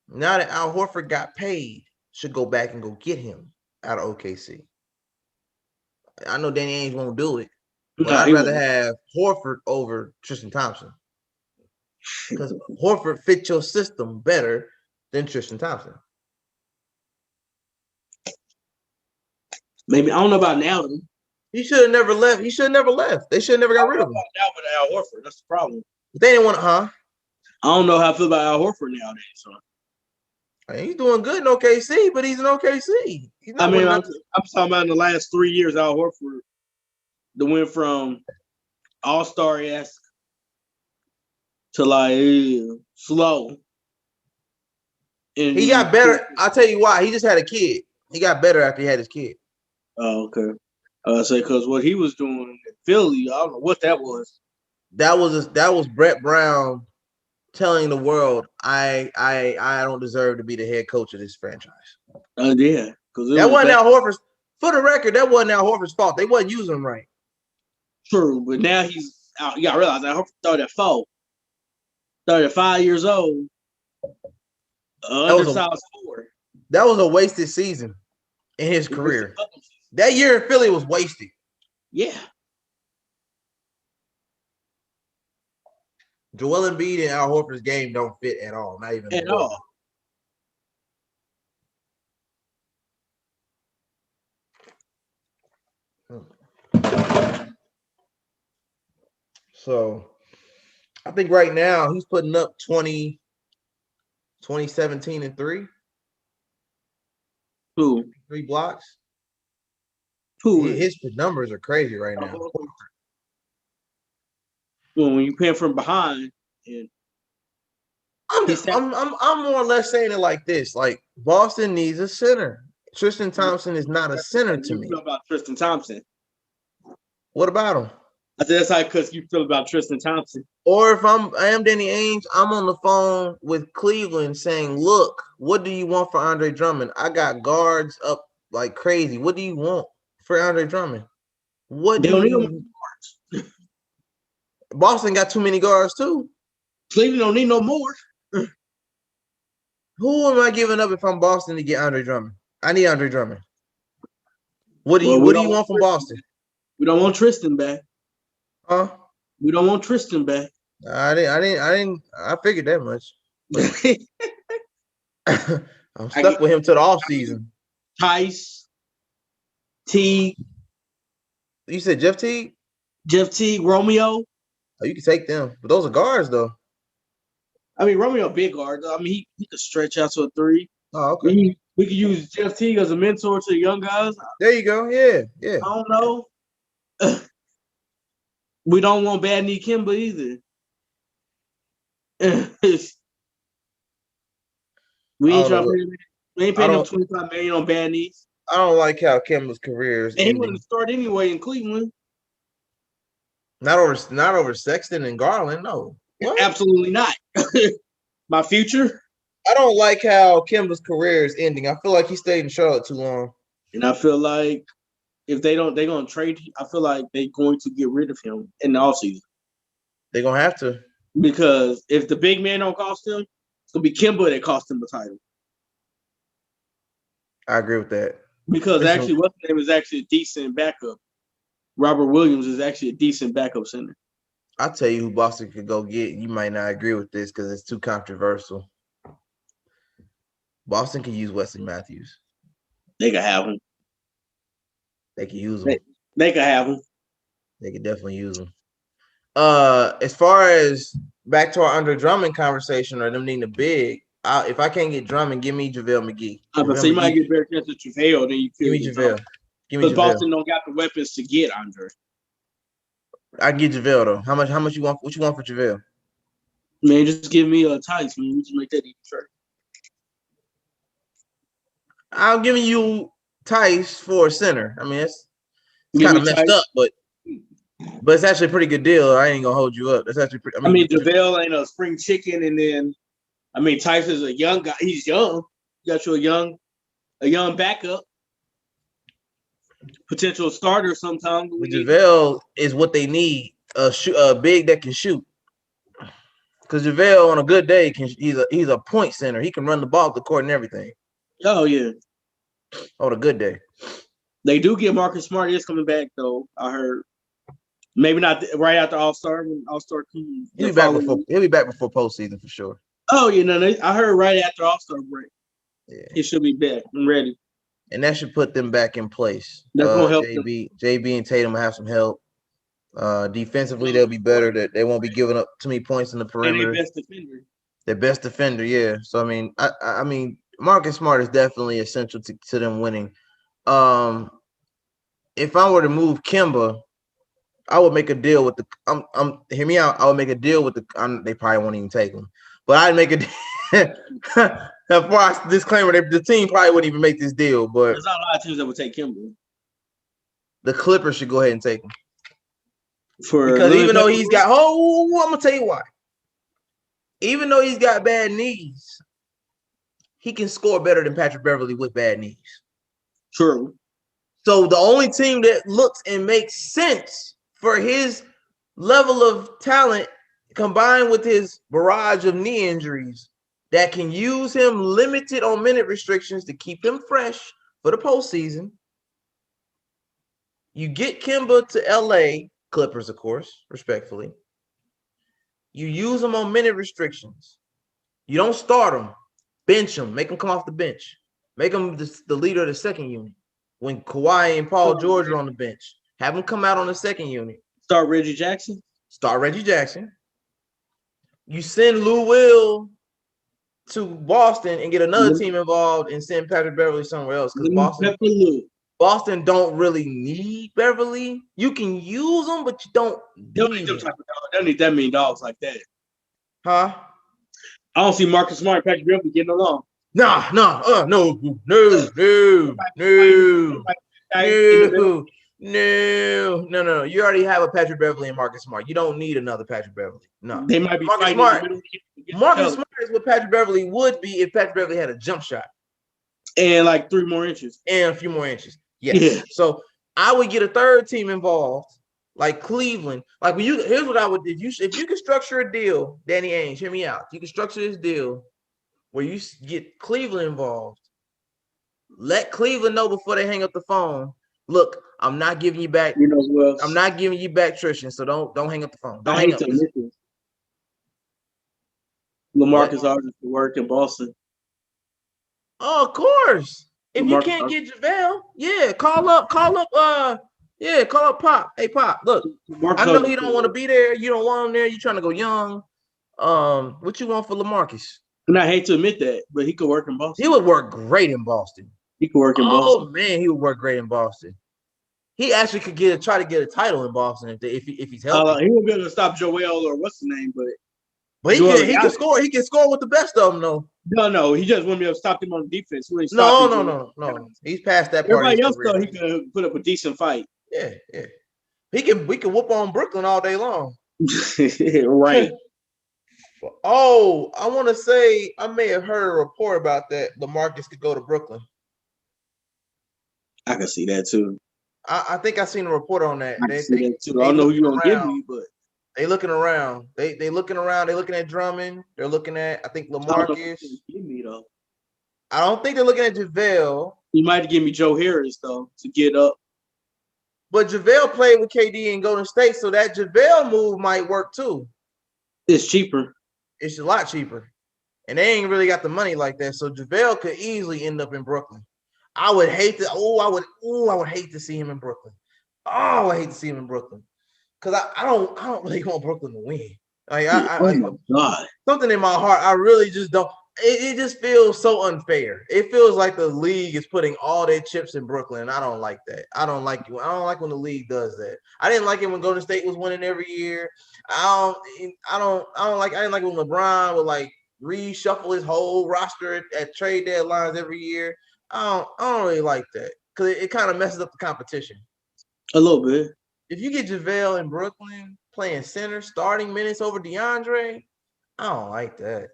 now that Al Horford got paid, should go back and go get him out of OKC. I know Danny Ainge won't do it, but I'd rather have Horford over Tristan Thompson because Horford fit your system better than Tristan Thompson. Maybe I don't know about now. He should have never left. He should have never left. They should have never got rid of him. Now with Al Horford, that's the problem. They didn't want to, I don't know how I feel about Al Horford nowadays. So. He's doing good in OKC, but he's in OKC. I'm talking about in the last 3 years, Al Horford, that went from all-star-esque to like slow. And he got better. I'll tell you why. He just had a kid. He got better after he had his kid. Oh, okay. I say because what he was doing in Philly, I don't know what that was. That was Brett Brown telling the world, I don't deserve to be the head coach of this franchise. Yeah, because that wasn't Al Horford's. For the record, that wasn't Al Horford's fault. They wasn't using him right. True, but now he's out. You gotta realize Al Horford 35 years old. Undersized forward. That was a wasted season in his career. That year in Philly was wasted. Yeah. Joel Embiid and Al Horford's game don't fit at all. Not even at all. So I think right now he's putting up 17 and 3. Who? 3 blocks. Who? His numbers are crazy right now. Well, when you pay from behind, and I'm more or less saying it like this: like Boston needs a center. Tristan Thompson is not a center to me. Feel about Tristan Thompson? What about him? I said that's how because you feel about Tristan Thompson. Or if I am Danny Ainge, I'm on the phone with Cleveland saying, "Look, what do you want for Andre Drummond? I got guards up like crazy. What do you want for Andre Drummond? What do you want?" Boston got too many guards too. Cleveland don't need no more. Who am I giving up if I'm Boston to get Andre Drummond? I need Andre Drummond. What do you want from Boston? We don't want Tristan back. Huh? We don't want Tristan back. I figured that much. I'm stuck with him to the offseason. Tice, Teague. You said Jeff Teague? Jeff Teague, Romeo. Oh, you can take them, but those are guards, though. I mean, Romeo big guard. I mean, he could stretch out to a 3. Oh, okay. We could use Jeff Teague as a mentor to the young guys. There you go. Yeah. I don't know. We don't want Bad Knee Kimba either. We ain't paying him $25 million on Bad Knees. I don't like how Kimba's career is ending. He wouldn't start anyway in Cleveland. Not over Sexton and Garland, no. What? Absolutely not. My future? I don't like how Kimba's career is ending. I feel like he stayed in Charlotte too long. And I feel like if they're going to trade, I feel like they're going to get rid of him in the offseason. They're going to have to. Because if the big man don't cost him, it's going to be Kimba that cost him the title. I agree with that. Because actually, what's his name is actually a decent backup. Robert Williams is actually a decent backup center. I'll tell you who Boston could go get. You might not agree with this because it's too controversial. Boston can use Wesley Matthews. They can have him. They can use him. They can have him. They could definitely use him. As far as back to our Andre Drummond conversation or them needing a big, if I can't get Drummond, give me JaVale McGee. So you might get a better chance at JaVale than you could. Give me JaVale. Because Boston don't got the weapons to get Andre. I get JaVale though. How much you want? What you want for JaVale? Man, just give me a Tice, man. We just make that even sure. I'm giving you Tice for a center. I mean, it's kind of messed up, but it's actually a pretty good deal. I ain't gonna hold you up. That's actually pretty. I mean, JaVale ain't a spring chicken, and then Tice is a young guy. He's young. You got you a young backup, potential starter sometime. But JaVale is what they need. A big that can shoot. Because JaVale on a good day he's a point center. He can run the ball, the court, and everything. Oh yeah. On a good day. They do get Marcus Smart is coming back though. I heard. Maybe not right after All-Star. When All-Star comes. He'll be back before postseason for sure. Oh yeah, I heard right after All-Star break. Yeah. He should be back and ready. And that should put them back in place. That's gonna help JB and Tatum will have some help. Defensively, they'll be better. That they won't be giving up too many points in the perimeter. And their best defender, yeah. So I mean, Marcus Smart is definitely essential to them winning. If I were to move Kemba, I would make a deal with the. Hear me out. I would make a deal with the. They probably won't even take him, but I'd make a. Disclaimer: the team probably wouldn't even make this deal. But there's not a lot of teams that would take Kemba. The Clippers should go ahead and take him. Because even though he's got, I'm gonna tell you why. Even though he's got bad knees, he can score better than Patrick Beverly with bad knees. True. So the only team that looks and makes sense for his level of talent, combined with his barrage of knee injuries, that can use him limited on minute restrictions to keep him fresh for the postseason. You get Kemba to LA. Clippers, of course, respectfully. You use them on minute restrictions. You don't start them. Bench them. Make them come off the bench. Make them the leader of the second unit. When Kawhi and Paul George are on the bench, have them come out on the second unit. Start Reggie Jackson. You send Lou Will to Boston and get another team involved and send Patrick Beverly somewhere else because Boston don't really need Beverly. You can use them, but you don't need them. They don't need that many dogs like that. Huh? I don't see Marcus Smart and Patrick Beverly getting along. No. You already have a Patrick Beverly and Marcus Smart. You don't need another Patrick Beverly. No. They might be Marcus Smart. Marcus Smart is what Patrick Beverly would be if Patrick Beverly had a jump shot. And like 3 more inches. And a few more inches. Yes. Yeah. So I would get a third team involved, like Cleveland. Like here's what I would if you can structure a deal, Danny Ainge, hear me out. You can structure this deal where you get Cleveland involved. Let Cleveland know before they hang up the phone. Look, I'm not giving you back. I'm not giving you back Tristan, so don't hang up the phone. Don't hang up. LaMarcus Aldridge to work in Boston. Oh, of course. If you can't get JaVale, call up Pop. Hey, Pop, look, I know he don't want to be there. You don't want him there. You're trying to go young. What you want for LaMarcus? And I hate to admit that, but he could work in Boston. He would work great in Boston. He could work in Boston. Oh, man, he would work great in Boston. He actually could try to get a title in Boston if he's healthy. He won't be able to stop Joel or what's the name, but he can score. He can score with the best of them, though. No. He just wouldn't be able to stop him on defense. No. He's past that part. Everybody else, though, he could put up a decent fight. Yeah. We can whoop on Brooklyn all day long. Right. Oh, I want to say I may have heard a report about that. LaMarcus could go to Brooklyn. I can see that too. I think I seen a report on that. I don't know who you're gonna give me, but they looking around. They looking around. They looking at Drummond. They're looking at I think LaMarcus. I don't think they're looking at JaVale. You might give me Joe Harris though to get up. But JaVale played with KD in Golden State, so that JaVale move might work too. It's cheaper. It's a lot cheaper. and they ain't really got the money like that. So JaVale could easily end up in Brooklyn. I would hate to. I would hate to see him in Brooklyn. Oh, I hate to see him in Brooklyn because I don't really want Brooklyn to win. Like oh my God. Something in my heart, I really just don't. It just feels so unfair. It feels like the league is putting all their chips in Brooklyn, and I don't like that. I don't like when the league does that. I didn't like it when Golden State was winning every year. I didn't like when LeBron would like reshuffle his whole roster at trade deadlines every year. I don't really like that because it kind of messes up the competition. A little bit. If you get JaVale in Brooklyn playing center, starting minutes over DeAndre, I don't like that.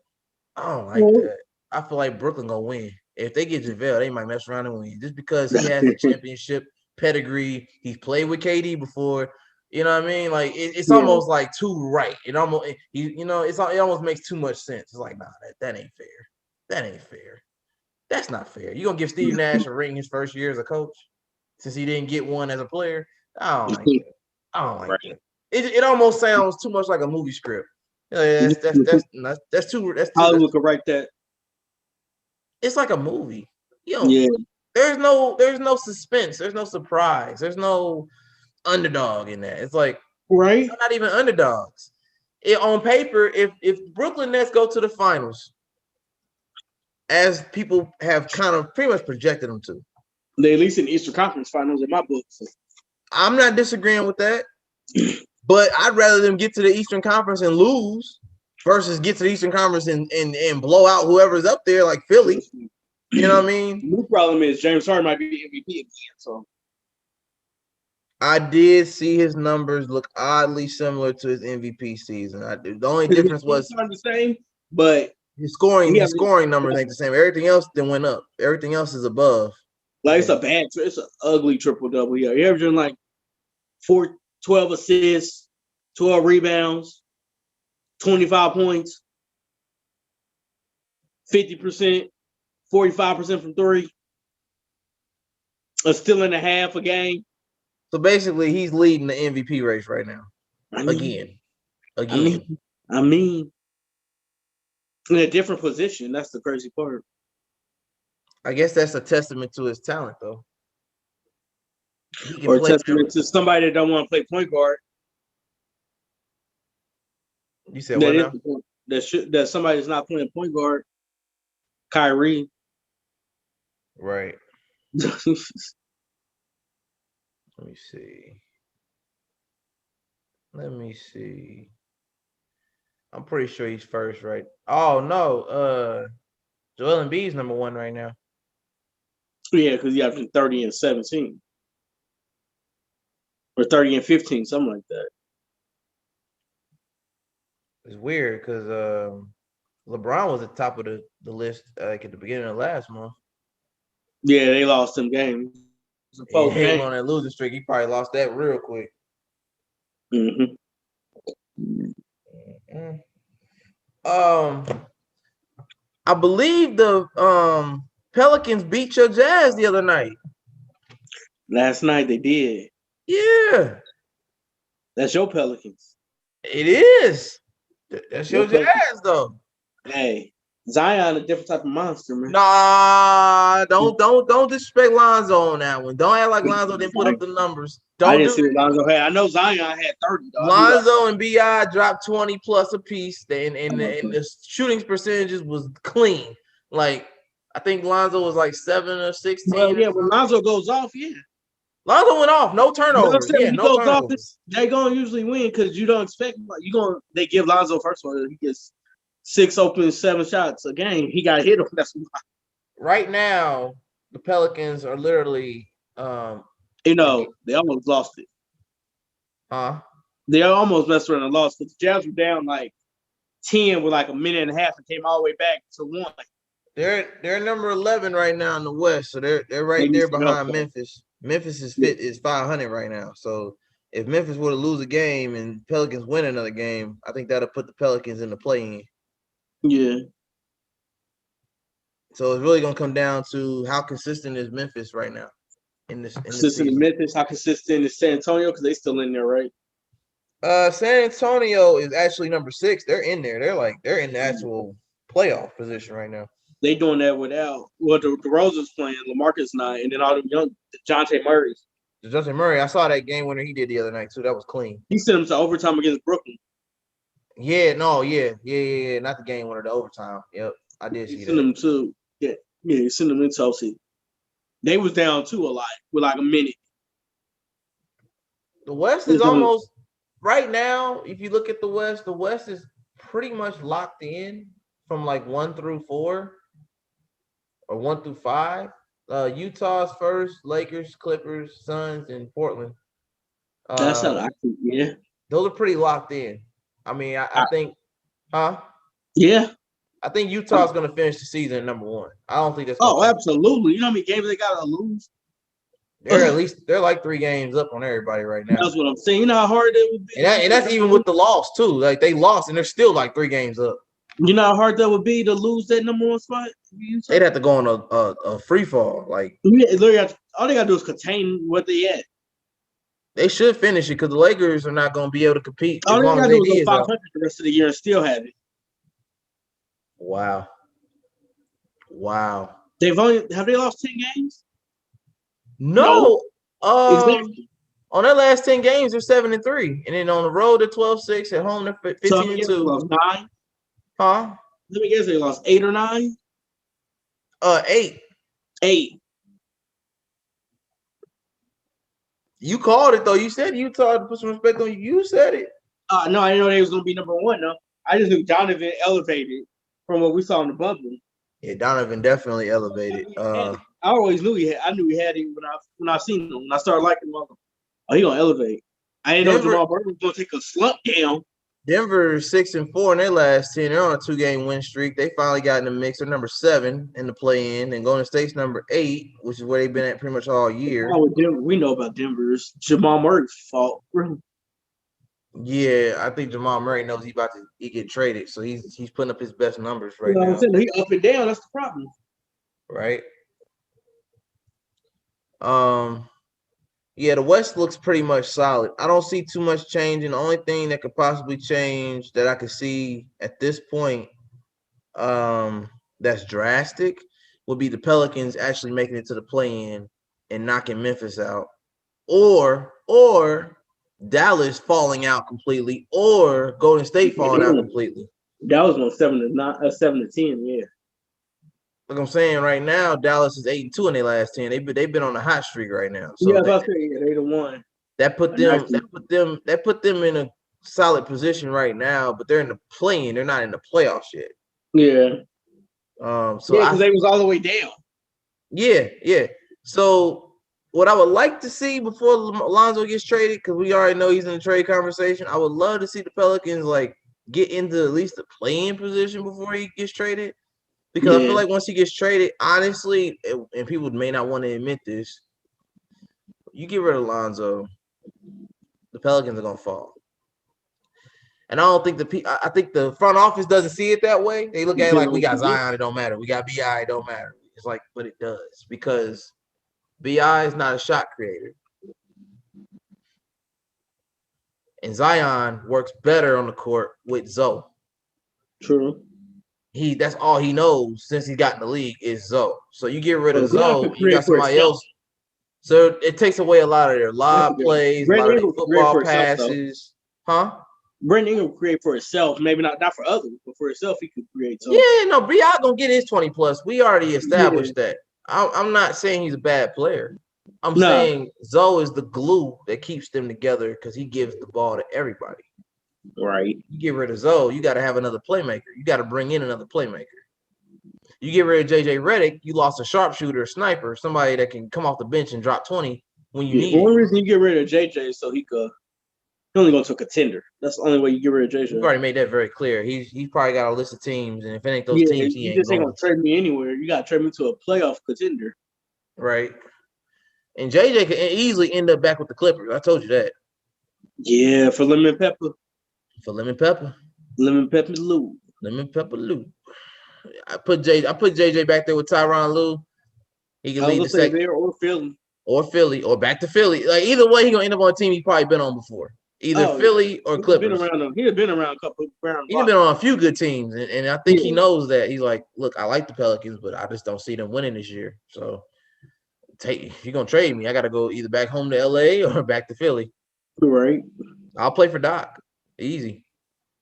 I don't like that. I feel like Brooklyn gonna win. If they get JaVale, they might mess around and win just because he has the championship pedigree. He's played with KD before. You know what I mean? Like it's almost like too right. It almost it almost makes too much sense. It's like, nah, that ain't fair. That ain't fair. That's not fair. You gonna give Steve Nash a ring his first year as a coach since he didn't get one as a player? I don't like that. I don't like that. It almost sounds too much like a movie script. That's too. Hollywood could write that. It's like a movie. There's no suspense. There's no surprise. There's no underdog in that. It's like right. They're not even underdogs. On paper, if Brooklyn Nets go to the finals, as people have kind of pretty much projected them to, they at least in the Eastern Conference Finals in my books. I'm not disagreeing with that. But I'd rather them get to the Eastern Conference and lose versus get to the Eastern Conference and blow out whoever's up there like Philly. You know what I mean? The problem is James Harden might be MVP again. So I did see his numbers look oddly similar to his MVP season. The only difference was the same, but his scoring numbers ain't the same. Everything else then went up. Everything else is above. Like it's an ugly triple double. Yeah, you're averaging like 12 assists, 12 rebounds, 25 points, 50%, 45% from three, a steal and a half a game. So basically, he's leading the MVP race right now. Again. I mean, in a different position. That's the crazy part. I guess that's a testament to his talent, though. Or a testament to somebody that don't want to play point guard. You said what now? That somebody that's not playing point guard. Kyrie. Right. Let me see. I'm pretty sure he's first, right? Oh no, Joel Embiid's number one right now. Yeah, because he's averaging 30 and 17. Or 30 and 15, something like that. It's weird because LeBron was at the top of the list like at the beginning of last month. Yeah, they lost some games. He on that losing streak. He probably lost that real quick. Mm-hmm. I believe the Pelicans beat your Jazz the other night. Last night they did. Yeah. That's your Pelicans. It is. That's your Jazz, though. Hey, Zion a different type of monster, man. Nah, don't disrespect Lonzo on that one. Don't act like Lonzo didn't put up the numbers. I didn't see what Lonzo had. I know Zion had 30. Though. Lonzo and BI dropped 20 plus a piece, and the shooting percentages was clean. Like I think Lonzo was like 7 or 16. Well, yeah, when Lonzo goes off, yeah. Lonzo went off, no turnovers. Yeah, no turnovers. They're gonna usually win because you don't expect they give Lonzo first one. He gets 6 open, 7 shots a game. He got hit on. That's why. Right now, the Pelicans are literally they almost lost it. Huh? They almost messed around and lost because the Jazz were down like 10 with like a minute and a half and came all the way back to 1. They're number 11 right now in the West, so they're right there behind Memphis. Memphis is 500 right now. So if Memphis were to lose a game and Pelicans win another game, I think that'll put the Pelicans in the play-in. Yeah. So it's really gonna come down to how consistent is Memphis right now in this. Consistent in Memphis. How consistent is San Antonio? Because they still in there, right? San Antonio is actually number 6. They're in there. They're in the actual playoff position right now. They doing that without the Rose's playing, LaMarcus not, and then all the young Dejounte Murray's. Justin Murray, I saw that game winner he did the other night too. That was clean. He sent him to overtime against Brooklyn. Yeah, no, yeah. Not the game winner, the overtime. Yep, I did see He that. sent them to he sent them into OC. They was down 2 a lot with like a minute. The West is almost right now. If you look at the West is pretty much locked in from like 1 through 4 or 1 through 5. Utah's first, Lakers, Clippers, Suns, and Portland. That's how I think, yeah. Those are pretty locked in. I mean, I think, Yeah. I think Utah's going to finish the season at number 1. I don't think that's. Absolutely. You know how many games they got to lose? They're like 3 games up on everybody right now. That's what I'm saying. You know how hard it would be. And that's even with the loss too. Like they lost and they're still like 3 games up. You know how hard that would be to lose that number 1 spot? They'd have to go on a free fall. Like all they gotta do is contain what they at. They should finish it because the Lakers are not going to be able to compete. All they gotta do is go 500 the rest of the year and still have it. Wow. Have they lost 10 games? No. Exactly. On their last 10 games, they're 7-3. And then on the road, they're 12-6. At home, they're 15-2. They lost 9? Huh? Let me guess, they lost 8 or 9? 8. 8. You called it, though. You said Utah to put some respect on you. You said it. No, I didn't know they was going to be number 1, though. I just knew Donovan elevated from what we saw in the bubble. Yeah, Donovan definitely elevated. I always knew I knew he had him when I seen him. When I started liking him, he gonna elevate. I didn't know Jamal Murray was gonna take a slump down. Denver 6-4 in their last 10. They're on a 2-game win streak. They finally got in the mix. They're number 7 in the play-in, and Golden State's number 8, which is where they've been at pretty much all year. We know about Denver's Jamal Murray's fault. Really. Yeah, I think Jamal Murray knows he's about to get traded, so he's putting up his best numbers right now. He up and down. That's the problem. Right. Yeah, the West looks pretty much solid. I don't see too much change, and the only thing that could possibly change that I could see at this point, that's drastic, would be the Pelicans actually making it to the play-in and knocking Memphis out, or Dallas falling out completely, or Golden State falling out completely. That was on 7-10, yeah. Like I'm saying right now, Dallas is 8-2 in their last 10. They've been on a hot streak right now. So yeah, they the one. That put them in a solid position right now, but they're in the play-in. They're not in the playoffs yet. Yeah. Because they was all the way down. Yeah. So what I would like to see before Lonzo gets traded, because we already know he's in the trade conversation, I would love to see the Pelicans like get into at least the play-in position before he gets traded. Because I feel like once he gets traded, honestly, and people may not want to admit this, you get rid of Lonzo, the Pelicans are gonna fall. And I don't think I think the front office doesn't see it that way. They look at it like we got Zion, it don't matter. We got BI, it don't matter. It's like, but it does, because BI is not a shot creator. And Zion works better on the court with Zoe. True. That's all he knows since he got in the league is Zoe. So you get rid of Zoe, you got somebody else. So it takes away a lot of their lob plays, a lot of their football passes. Brandon Ingram create for himself, maybe not for others, but for himself he could create. So. Yeah, no, B.I. gonna get his 20 plus. We already established that. I'm not saying he's a bad player. I'm saying Zoe is the glue that keeps them together because he gives the ball to everybody. Right. You get rid of Zoe, you got to have another playmaker. You got to bring in another playmaker. You get rid of J.J. Redick, you lost a sharpshooter, a sniper, somebody that can come off the bench and drop 20 when you need it. The only reason you get rid of J.J. is so he only go to a contender. That's the only way you get rid of J.J. You've already made that very clear. He's probably got a list of teams, and if it ain't those teams, he ain't gonna trade me anywhere. You got to trade me to a playoff contender. Right. And J.J. can easily end up back with the Clippers. I told you that. Yeah, for lemon pepper. Lemon pepper Lou. Lemon pepper Lou. I put JJ back there with Tyronn Lue. He can lead the second. There or Philly. Or back to Philly. Like either way, he's gonna end up on a team he's probably been on before. either Philly or Clippers. He had been around a couple of rounds. He's been on a few good teams, and I think he knows that. He's like, look, I like the Pelicans, but I just don't see them winning this year. So, if you're gonna trade me, I got to go either back home to LA or back to Philly. Right. I'll play for Doc. Easy.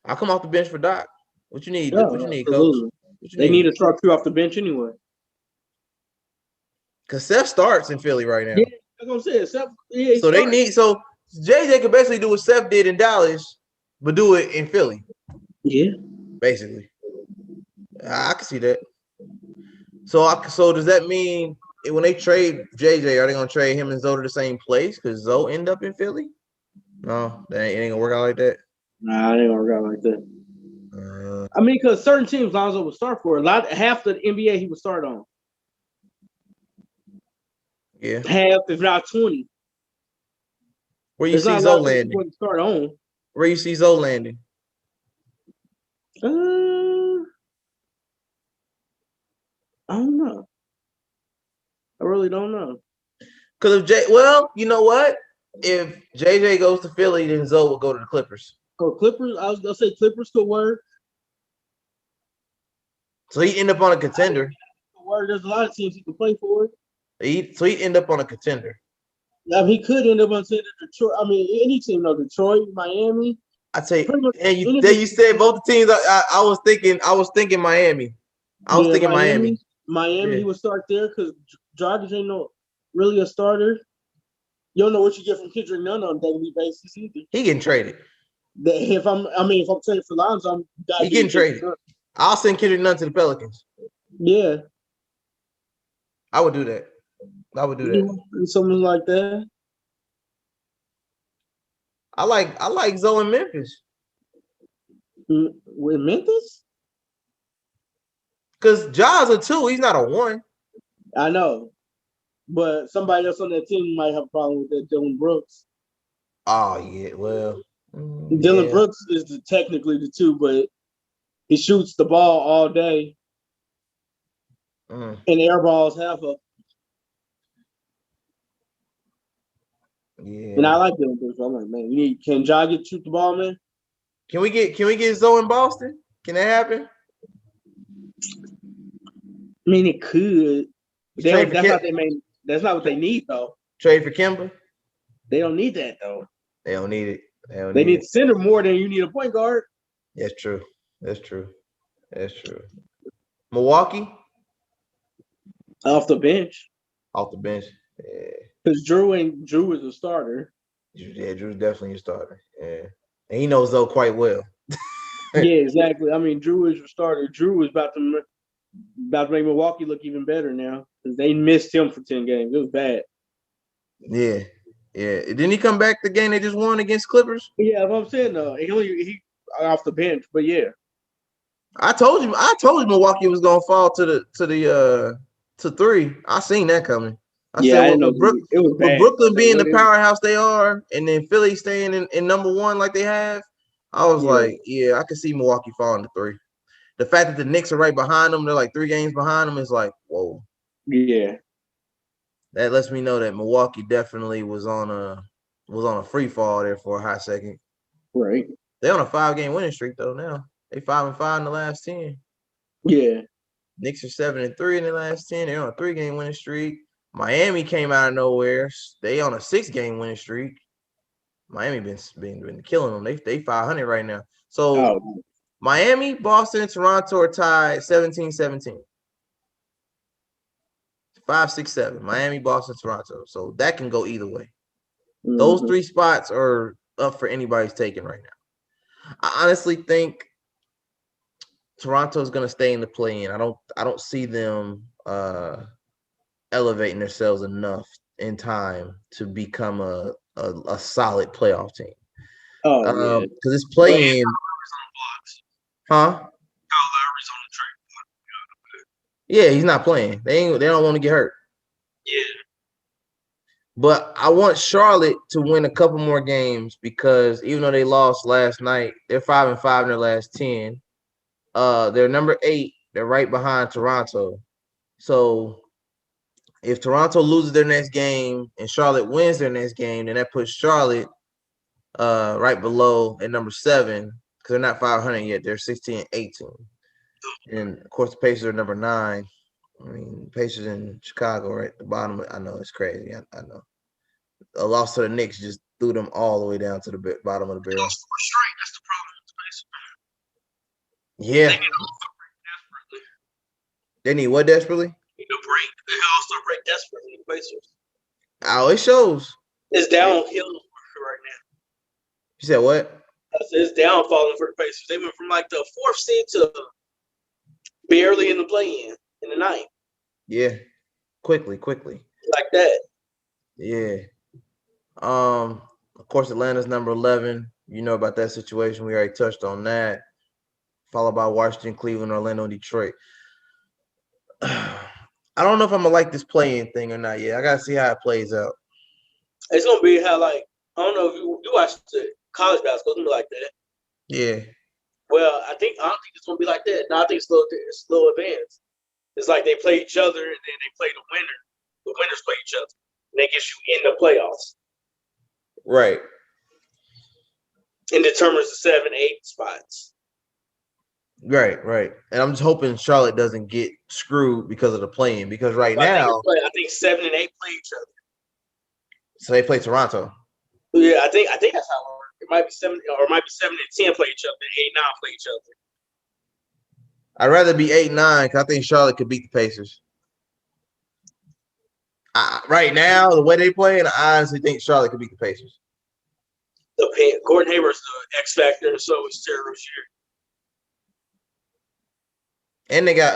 I'll come off the bench for Doc. What you need? Yeah, what you need, absolutely. Coach? What you they need to start you off the bench anyway. Because Seth starts in Philly right now. Yeah, that's what I'm saying. Seth, so they need JJ could basically do what Seth did in Dallas, but do it in Philly. Yeah. Basically. I can see that. So does that mean when they trade JJ, are they gonna trade him and Zoe to the same place? Because Zoe end up in Philly? No, it ain't gonna work out like that. Nah, it ain't gonna work out like that. I mean, because certain teams Lonzo would start for. Half the NBA he would start on. Yeah. Half, if not 20. Where you see Zoe landing? Start on. Where you see Zoe landing? I don't know. I really don't know. Because you know what? If JJ goes to Philly, then Zoe will go to the Clippers. Oh, Clippers? I was gonna say Clippers could work. So he end up on a contender. There's a lot of teams he can play for. So he end up on a contender. I mean, he could end up on Detroit. I mean, any team, Detroit, Miami. I tell you, and you said both the teams. I was thinking Miami. Miami. Miami, he would start there because Dragic ain't really a starter. You don't know what you get from Kendrick Nunn on a daily basis either. He getting traded. If I'm trading for Lonzo, he getting traded. I'll send Kendrick Nunn to the Pelicans. Yeah, I would do that. Something like that. I like Zoe in Memphis. With Memphis? Because Ja's a 2, he's not a 1. I know. But somebody else on that team might have a problem with that, Dylan Brooks. Oh, yeah, well. Dylan Brooks is technically the 2, but he shoots the ball all day. And airballs half of. Yeah. And I like Dylan Brooks. I'm like, man, can Ja shoot the ball, man? Can we get Zoe in Boston? Can that happen? I mean, it could. That's not what they need, though. Trade for Kemba? They don't need that, though. They don't need it. They need center more than you need a point guard. That's true. Milwaukee? Off the bench. Yeah. Because Drew is a starter. Yeah, Drew's definitely a starter. Yeah. And he knows Zoe quite well. Yeah, exactly. I mean, Drew is your starter. Drew is about to make Milwaukee look even better now because they missed him for 10 games. It was bad. Yeah. Didn't he come back the game they just won against Clippers? Yeah, what I'm saying though, he off the bench, but yeah. I told you Milwaukee was gonna fall to 3. I seen that coming. I said, it was bad. Brooklyn being the powerhouse they are, and then Philly staying in number 1 like they have, I was like, I can see Milwaukee falling to 3. The fact that the Knicks are right behind them, they're like 3 games behind them, is like, whoa. Yeah. That lets me know that Milwaukee definitely was on a free fall there for a hot second. Right. They're on a 5-game winning streak though now. They 5-5 in the last 10. Yeah. Knicks are 7-3 in the last 10. They're on a 3-game winning streak. Miami came out of nowhere. They on a 6-game winning streak. Miami been killing them. They 500 right now. So Miami, Boston, and Toronto are tied 17-17. 5, 6, 7. Miami, Boston, Toronto. So that can go either way. Mm-hmm. Those 3 spots are up for anybody's taking right now. I honestly think Toronto's going to stay in the play-in. I don't see them elevating themselves enough in time to become a solid playoff team. Because it's play-in. Huh? Kyle Lowry's on the trade block. Yeah, he's not playing. They don't want to get hurt. Yeah. But I want Charlotte to win a couple more games because even though they lost last night, they're 5-5 in their last 10. They're number 8. They're right behind Toronto. So if Toronto loses their next game and Charlotte wins their next game, then that puts Charlotte right below at number 7 because they're not 500 yet. They're 16-18. And of course, the Pacers are number 9. I mean, Pacers in Chicago, right at the bottom. I know it's crazy. I know. A loss to the Knicks just threw them all the way down to the bottom of the barrel. Lost 4 straight. That's the problem with the Pacers. Yeah. They need also break desperately. They need what desperately? They need a break. They also break desperately. The Pacers. Oh, it shows. It's downhill right now. You said what? It's downfalling for the Pacers. They went from like the 4th seed to barely in the play-in in the 9th. Yeah, quickly. Like that. Yeah. Of course, Atlanta's number 11. You know about that situation. We already touched on that. Followed by Washington, Cleveland, Orlando, and Detroit. I don't know if I'm gonna like this play-in thing or not yet. I gotta see how it plays out. It's gonna be how I don't know if you watch the college basketball. It's gonna be like that. Yeah. Well, I don't think it's gonna be like that. No, I think it's a little advanced. It's like they play each other and then they play the winner. The winners play each other. And they get you in the playoffs. Right. And determines the 7, 8 spots. Right. And I'm just hoping Charlotte doesn't get screwed because of the play-in. Because now, I think 7 and 8 play each other. So they play Toronto. Yeah, I think that's how it works. It might be 7 and 10 play each other, and 8 and 9 play each other. I'd rather be 8-9 because I think Charlotte could beat the Pacers. Right now, the way they play, and I honestly think Charlotte could beat the Pacers. Gordon Hayward's the X factor, and so is Terry Rozier. And they got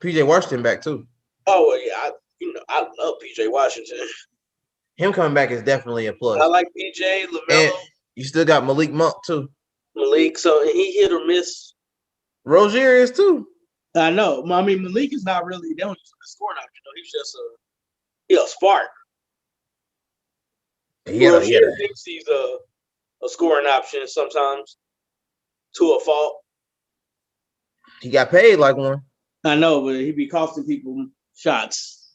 PJ Washington back too. Oh well, yeah, I love PJ Washington. Him coming back is definitely a plus. I like PJ, LaMelo. And you still got Malik Monk too. Malik, so he hit or miss. Rozier is too. I know. I mean, Malik is not really. They don't use him to score now. He's just a spark. Rozier thinks he's a scoring option sometimes to a fault. He got paid like one. I know, but he be costing people shots.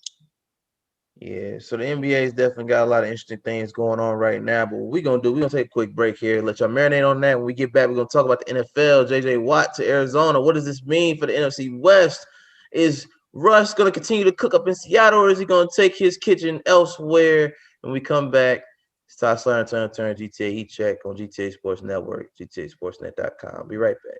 Yeah, so the NBA's definitely got a lot of interesting things going on right now. But what we're going to take a quick break here. Let y'all marinate on that. When we get back, we're going to talk about the NFL. J.J. Watt to Arizona. What does this mean for the NFC West? Is Russ going to continue to cook up in Seattle, or is he going to take his kitchen elsewhere? When we come back, it's Todd Slayer and Turn GTA Heat Check on GTA Sports Network, GTASportsNet.com. Be right back.